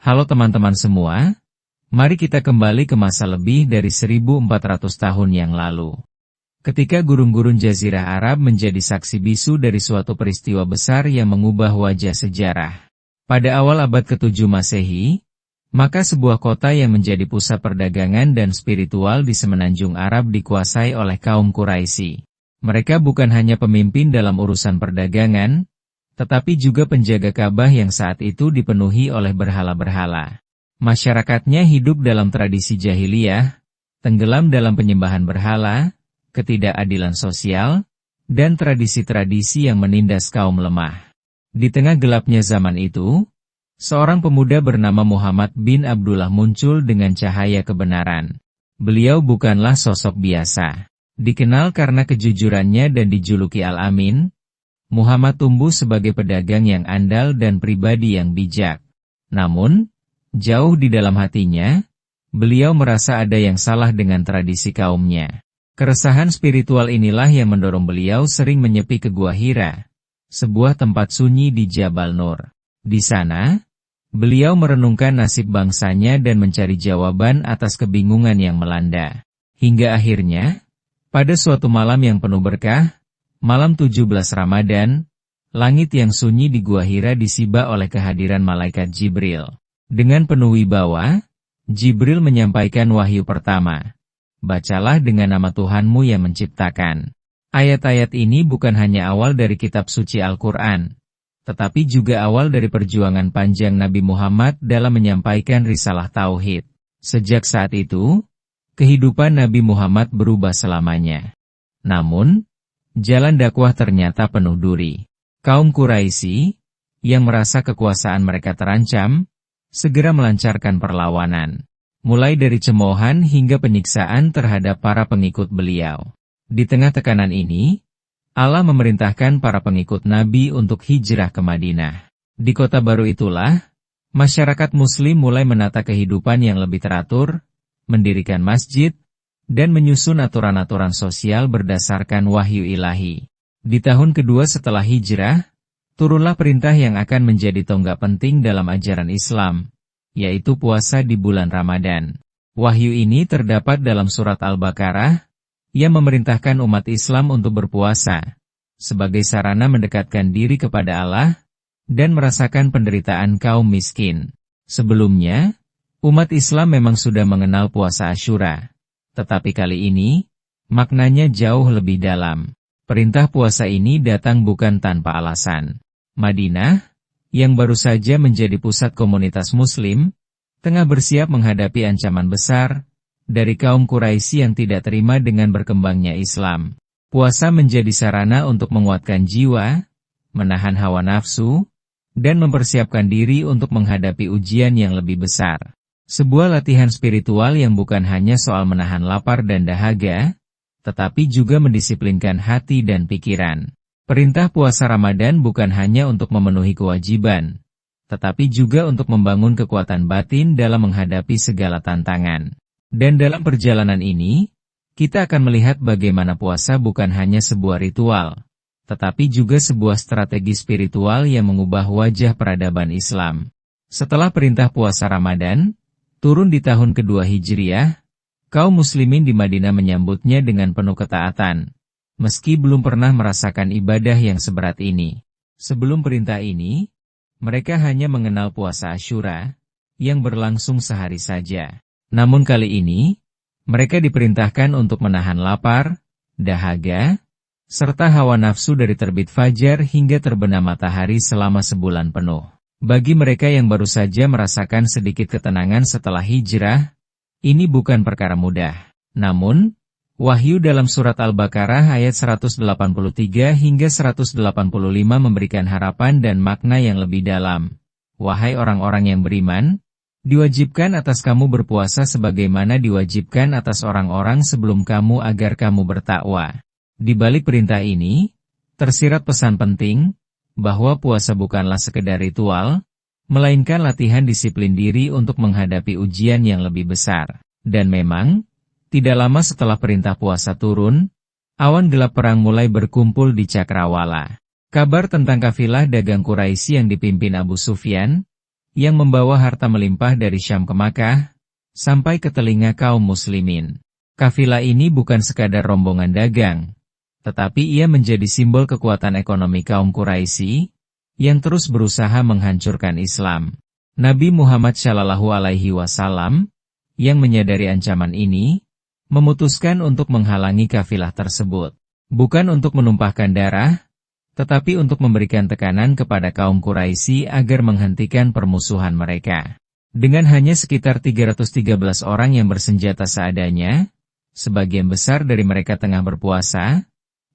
Halo teman-teman semua, mari kita kembali ke masa lebih dari 1400 tahun yang lalu. Ketika gurun-gurun Jazirah Arab menjadi saksi bisu dari suatu peristiwa besar yang mengubah wajah sejarah. Pada awal abad ke-7 Masehi, maka sebuah kota yang menjadi pusat perdagangan dan spiritual di semenanjung Arab dikuasai oleh kaum Quraisy. Mereka bukan hanya pemimpin dalam urusan perdagangan, tetapi juga penjaga Ka'bah yang saat itu dipenuhi oleh berhala-berhala. Masyarakatnya hidup dalam tradisi jahiliyah, tenggelam dalam penyembahan berhala, ketidakadilan sosial, dan tradisi-tradisi yang menindas kaum lemah. Di tengah gelapnya zaman itu, seorang pemuda bernama Muhammad bin Abdullah muncul dengan cahaya kebenaran. Beliau bukanlah sosok biasa. Dikenal karena kejujurannya dan dijuluki Al-Amin, Muhammad tumbuh sebagai pedagang yang andal dan pribadi yang bijak. Namun, jauh di dalam hatinya, beliau merasa ada yang salah dengan tradisi kaumnya. Keresahan spiritual inilah yang mendorong beliau sering menyepi ke Gua Hira, sebuah tempat sunyi di Jabal Nur. Di sana, beliau merenungkan nasib bangsanya dan mencari jawaban atas kebingungan yang melanda. Hingga akhirnya, pada suatu malam yang penuh berkah, malam 17 Ramadan, langit yang sunyi di Gua Hira disibak oleh kehadiran malaikat Jibril. Dengan penuh wibawa, Jibril menyampaikan wahyu pertama. Bacalah dengan nama Tuhanmu yang menciptakan. Ayat-ayat ini bukan hanya awal dari kitab suci Al-Quran, tetapi juga awal dari perjuangan panjang Nabi Muhammad dalam menyampaikan risalah Tauhid. Sejak saat itu, kehidupan Nabi Muhammad berubah selamanya. Namun, jalan dakwah ternyata penuh duri. Kaum Quraisy, yang merasa kekuasaan mereka terancam, segera melancarkan perlawanan. Mulai dari cemoohan hingga penyiksaan terhadap para pengikut beliau. Di tengah tekanan ini, Allah memerintahkan para pengikut Nabi untuk hijrah ke Madinah. Di kota baru itulah, masyarakat Muslim mulai menata kehidupan yang lebih teratur, mendirikan masjid, dan menyusun aturan-aturan sosial berdasarkan wahyu ilahi. Di tahun kedua setelah hijrah, turunlah perintah yang akan menjadi tonggak penting dalam ajaran Islam, yaitu puasa di bulan Ramadan. Wahyu ini terdapat dalam surat Al-Baqarah, yang memerintahkan umat Islam untuk berpuasa, sebagai sarana mendekatkan diri kepada Allah, dan merasakan penderitaan kaum miskin. Sebelumnya, umat Islam memang sudah mengenal puasa Asyura. Tetapi kali ini, maknanya jauh lebih dalam. Perintah puasa ini datang bukan tanpa alasan. Madinah, yang baru saja menjadi pusat komunitas Muslim, tengah bersiap menghadapi ancaman besar dari kaum Quraisy yang tidak terima dengan berkembangnya Islam. Puasa menjadi sarana untuk menguatkan jiwa, menahan hawa nafsu, dan mempersiapkan diri untuk menghadapi ujian yang lebih besar. Sebuah latihan spiritual yang bukan hanya soal menahan lapar dan dahaga, tetapi juga mendisiplinkan hati dan pikiran. Perintah puasa Ramadan bukan hanya untuk memenuhi kewajiban, tetapi juga untuk membangun kekuatan batin dalam menghadapi segala tantangan. Dan dalam perjalanan ini, kita akan melihat bagaimana puasa bukan hanya sebuah ritual, tetapi juga sebuah strategi spiritual yang mengubah wajah peradaban Islam. Setelah perintah puasa Ramadan turun di tahun kedua Hijriah, kaum muslimin di Madinah menyambutnya dengan penuh ketaatan, meski belum pernah merasakan ibadah yang seberat ini. Sebelum perintah ini, mereka hanya mengenal puasa Asyura, yang berlangsung sehari saja. Namun kali ini, mereka diperintahkan untuk menahan lapar, dahaga, serta hawa nafsu dari terbit fajar hingga terbenam matahari selama sebulan penuh. Bagi mereka yang baru saja merasakan sedikit ketenangan setelah hijrah, ini bukan perkara mudah. Namun, wahyu dalam surat Al-Baqarah ayat 183 hingga 185 memberikan harapan dan makna yang lebih dalam. Wahai orang-orang yang beriman, diwajibkan atas kamu berpuasa sebagaimana diwajibkan atas orang-orang sebelum kamu agar kamu bertakwa. Di balik perintah ini, tersirat pesan penting, bahwa puasa bukanlah sekedar ritual, melainkan latihan disiplin diri untuk menghadapi ujian yang lebih besar. Dan memang, tidak lama setelah perintah puasa turun, awan gelap perang mulai berkumpul di Cakrawala. Kabar tentang kafilah dagang Quraisy yang dipimpin Abu Sufyan, yang membawa harta melimpah dari Syam ke Makkah, sampai ke telinga kaum muslimin. Kafilah ini bukan sekadar rombongan dagang, tetapi ia menjadi simbol kekuatan ekonomi kaum Quraisy, yang terus berusaha menghancurkan Islam. Nabi Muhammad SAW, yang menyadari ancaman ini, memutuskan untuk menghalangi kafilah tersebut. Bukan untuk menumpahkan darah, tetapi untuk memberikan tekanan kepada kaum Quraisy agar menghentikan permusuhan mereka. Dengan hanya sekitar 313 orang yang bersenjata seadanya, sebagian besar dari mereka tengah berpuasa,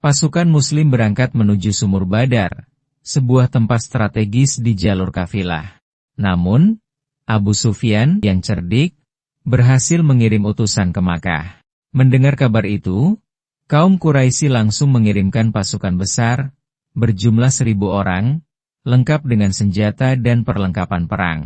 pasukan Muslim berangkat menuju Sumur Badar, sebuah tempat strategis di jalur kafilah. Namun, Abu Sufyan yang cerdik, berhasil mengirim utusan ke Makkah. Mendengar kabar itu, kaum Quraisy langsung mengirimkan pasukan besar, berjumlah 1.000 orang, lengkap dengan senjata dan perlengkapan perang.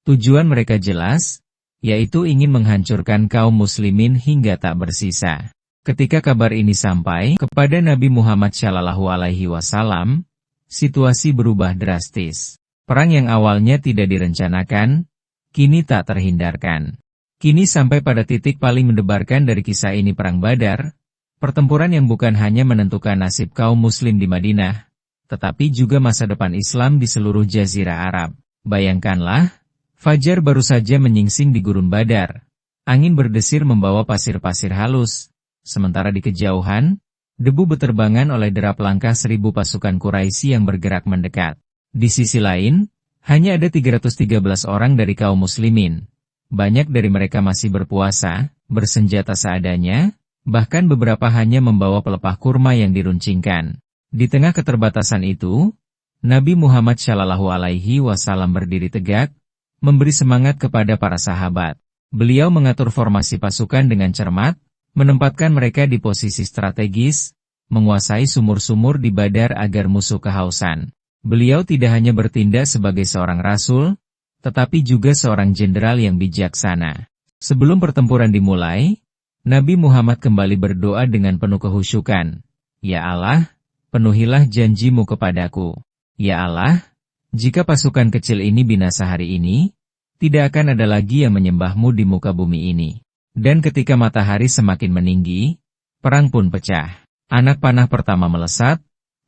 Tujuan mereka jelas, yaitu ingin menghancurkan kaum muslimin hingga tak bersisa. Ketika kabar ini sampai kepada Nabi Muhammad SAW, situasi berubah drastis. Perang yang awalnya tidak direncanakan, kini tak terhindarkan. Kini sampai pada titik paling mendebarkan dari kisah ini Perang Badar, pertempuran yang bukan hanya menentukan nasib kaum muslim di Madinah, tetapi juga masa depan Islam di seluruh Jazirah Arab. Bayangkanlah, fajar baru saja menyingsing di gurun Badar. Angin berdesir membawa pasir-pasir halus, sementara di kejauhan, debu beterbangan oleh derap langkah 1.000 pasukan Quraisy yang bergerak mendekat. Di sisi lain, hanya ada 313 orang dari kaum muslimin. Banyak dari mereka masih berpuasa, bersenjata seadanya, bahkan beberapa hanya membawa pelepah kurma yang diruncingkan. Di tengah keterbatasan itu, Nabi Muhammad SAW berdiri tegak, memberi semangat kepada para sahabat. Beliau mengatur formasi pasukan dengan cermat, menempatkan mereka di posisi strategis, menguasai sumur-sumur di Badar agar musuh kehausan. Beliau tidak hanya bertindak sebagai seorang rasul, tetapi juga seorang jenderal yang bijaksana. Sebelum pertempuran dimulai, Nabi Muhammad kembali berdoa dengan penuh kehusyukan. Ya Allah, penuhilah janjimu kepadaku. Ya Allah, jika pasukan kecil ini binasa hari ini, tidak akan ada lagi yang menyembahmu di muka bumi ini. Dan ketika matahari semakin meninggi, perang pun pecah. Anak panah pertama melesat,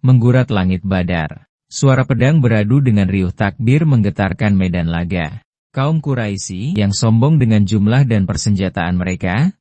menggurat langit Badar. Suara pedang beradu dengan riuh takbir menggetarkan medan laga. Kaum Quraisy yang sombong dengan jumlah dan persenjataan mereka,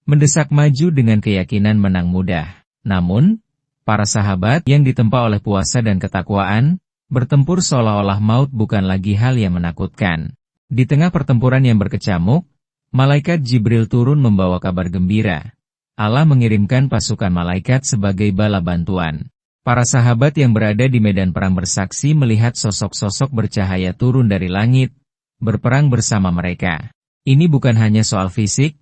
mendesak maju dengan keyakinan menang mudah. Namun, para sahabat yang ditempa oleh puasa dan ketakwaan, bertempur seolah-olah maut bukan lagi hal yang menakutkan. Di tengah pertempuran yang berkecamuk, malaikat Jibril turun membawa kabar gembira. Allah mengirimkan pasukan malaikat sebagai bala bantuan. Para sahabat yang berada di medan perang bersaksi melihat sosok-sosok bercahaya turun dari langit, berperang bersama mereka. Ini bukan hanya soal fisik,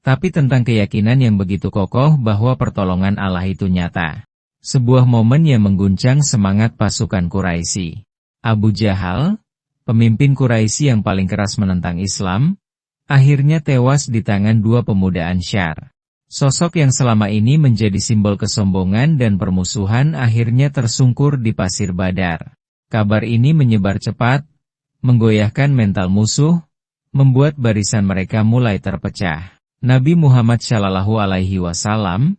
tapi tentang keyakinan yang begitu kokoh bahwa pertolongan Allah itu nyata. Sebuah momen yang mengguncang semangat pasukan Quraisy. Abu Jahal, pemimpin Quraisy yang paling keras menentang Islam, akhirnya tewas di tangan dua pemuda Ansyar. Sosok yang selama ini menjadi simbol kesombongan dan permusuhan akhirnya tersungkur di pasir Badar. Kabar ini menyebar cepat, menggoyahkan mental musuh, membuat barisan mereka mulai terpecah. Nabi Muhammad SAW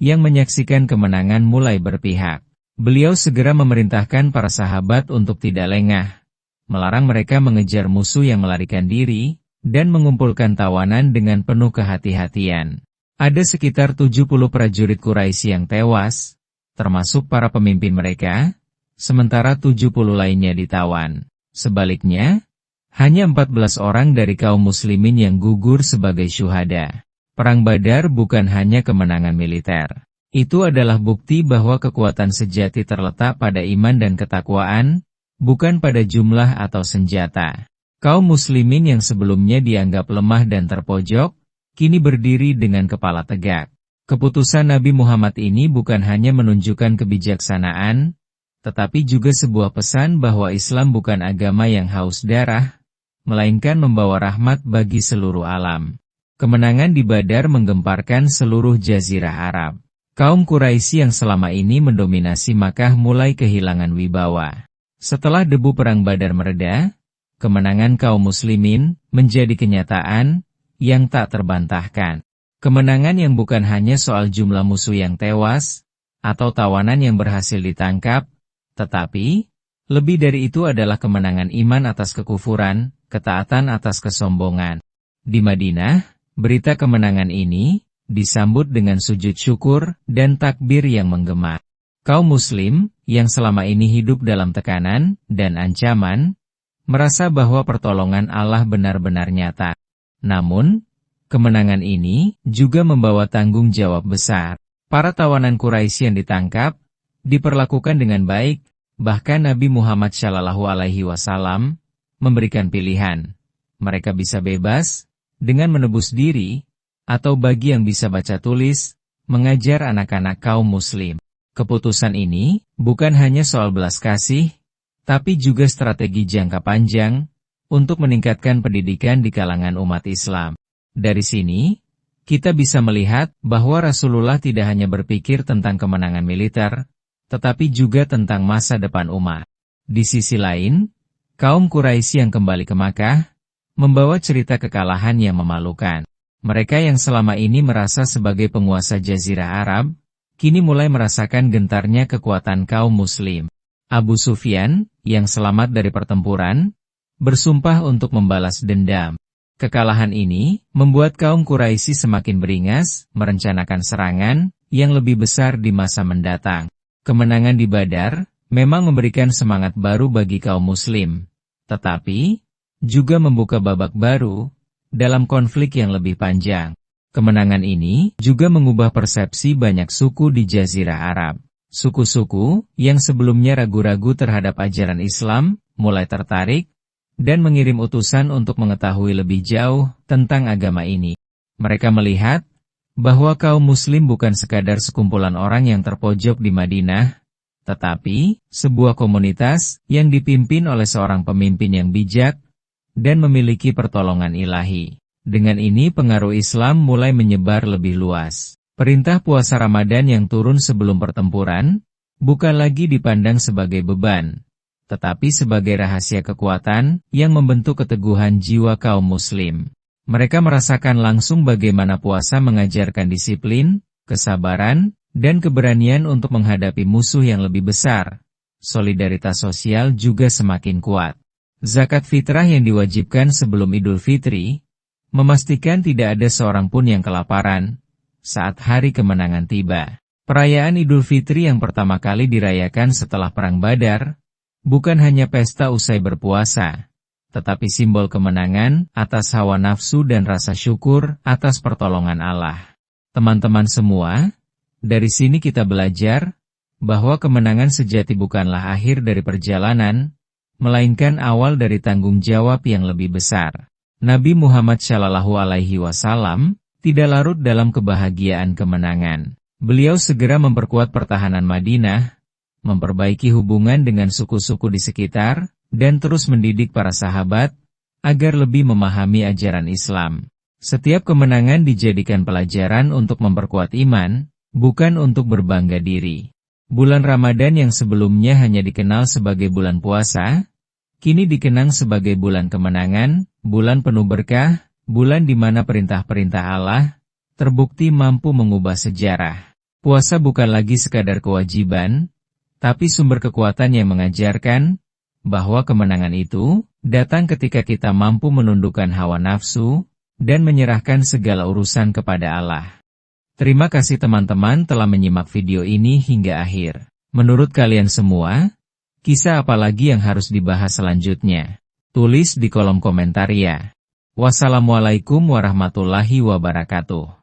yang menyaksikan kemenangan mulai berpihak. Beliau segera memerintahkan para sahabat untuk tidak lengah, melarang mereka mengejar musuh yang melarikan diri, dan mengumpulkan tawanan dengan penuh kehati-hatian. Ada sekitar 70 prajurit Quraisy yang tewas, termasuk para pemimpin mereka, sementara 70 lainnya ditawan. Sebaliknya, hanya 14 orang dari kaum muslimin yang gugur sebagai syuhada. Perang Badar bukan hanya kemenangan militer. Itu adalah bukti bahwa kekuatan sejati terletak pada iman dan ketakwaan, bukan pada jumlah atau senjata. Kaum muslimin yang sebelumnya dianggap lemah dan terpojok, kini berdiri dengan kepala tegak. Keputusan Nabi Muhammad ini bukan hanya menunjukkan kebijaksanaan, tetapi juga sebuah pesan bahwa Islam bukan agama yang haus darah, melainkan membawa rahmat bagi seluruh alam. Kemenangan di Badar menggemparkan seluruh Jazirah Arab. Kaum Quraisy yang selama ini mendominasi Makkah mulai kehilangan wibawa. Setelah debu perang Badar mereda, kemenangan kaum muslimin menjadi kenyataan yang tak terbantahkan. Kemenangan yang bukan hanya soal jumlah musuh yang tewas, atau tawanan yang berhasil ditangkap, tetapi, lebih dari itu adalah kemenangan iman atas kekufuran, ketaatan atas kesombongan. Di Madinah, berita kemenangan ini disambut dengan sujud syukur dan takbir yang menggema. Kaum muslim, yang selama ini hidup dalam tekanan dan ancaman, merasa bahwa pertolongan Allah benar-benar nyata. Namun, kemenangan ini juga membawa tanggung jawab besar. Para tawanan Quraisy yang ditangkap, diperlakukan dengan baik, bahkan Nabi Muhammad SAW memberikan pilihan. Mereka bisa bebas, dengan menebus diri, atau bagi yang bisa baca tulis, mengajar anak-anak kaum muslim. Keputusan ini bukan hanya soal belas kasih, tapi juga strategi jangka panjang untuk meningkatkan pendidikan di kalangan umat Islam. Dari sini, kita bisa melihat bahwa Rasulullah tidak hanya berpikir tentang kemenangan militer, tetapi juga tentang masa depan umat. Di sisi lain, kaum Quraisy yang kembali ke Makkah, membawa cerita kekalahan yang memalukan. Mereka yang selama ini merasa sebagai penguasa Jazirah Arab, kini mulai merasakan gentarnya kekuatan kaum muslim. Abu Sufyan, yang selamat dari pertempuran, bersumpah untuk membalas dendam. Kekalahan ini membuat kaum Quraisy semakin beringas, merencanakan serangan yang lebih besar di masa mendatang. Kemenangan di Badar memang memberikan semangat baru bagi kaum muslim, tetapi juga membuka babak baru dalam konflik yang lebih panjang. Kemenangan ini juga mengubah persepsi banyak suku di Jazirah Arab. Suku-suku yang sebelumnya ragu-ragu terhadap ajaran Islam mulai tertarik dan mengirim utusan untuk mengetahui lebih jauh tentang agama ini. Mereka melihat bahwa kaum muslim bukan sekadar sekumpulan orang yang terpojok di Madinah, tetapi sebuah komunitas yang dipimpin oleh seorang pemimpin yang bijak dan memiliki pertolongan ilahi. Dengan ini pengaruh Islam mulai menyebar lebih luas. Perintah puasa Ramadan yang turun sebelum pertempuran bukan lagi dipandang sebagai beban, tetapi sebagai rahasia kekuatan yang membentuk keteguhan jiwa kaum muslim. Mereka merasakan langsung bagaimana puasa mengajarkan disiplin, kesabaran, dan keberanian untuk menghadapi musuh yang lebih besar. Solidaritas sosial juga semakin kuat. Zakat fitrah yang diwajibkan sebelum Idul Fitri, memastikan tidak ada seorang pun yang kelaparan saat hari kemenangan tiba. Perayaan Idul Fitri yang pertama kali dirayakan setelah Perang Badar, bukan hanya pesta usai berpuasa, tetapi simbol kemenangan atas hawa nafsu dan rasa syukur atas pertolongan Allah. Teman-teman semua, dari sini kita belajar bahwa kemenangan sejati bukanlah akhir dari perjalanan, melainkan awal dari tanggung jawab yang lebih besar. Nabi Muhammad SAW tidak larut dalam kebahagiaan kemenangan. Beliau segera memperkuat pertahanan Madinah, memperbaiki hubungan dengan suku-suku di sekitar, dan terus mendidik para sahabat agar lebih memahami ajaran Islam. Setiap kemenangan dijadikan pelajaran untuk memperkuat iman, bukan untuk berbangga diri. Bulan Ramadan yang sebelumnya hanya dikenal sebagai bulan puasa, kini dikenang sebagai bulan kemenangan, bulan penuh berkah, bulan di mana perintah-perintah Allah terbukti mampu mengubah sejarah. Puasa bukan lagi sekadar kewajiban, tapi sumber kekuatan yang mengajarkan bahwa kemenangan itu datang ketika kita mampu menundukkan hawa nafsu dan menyerahkan segala urusan kepada Allah. Terima kasih teman-teman telah menyimak video ini hingga akhir. Menurut kalian semua, kisah apa lagi yang harus dibahas selanjutnya? Tulis di kolom komentar ya. Wassalamualaikum warahmatullahi wabarakatuh.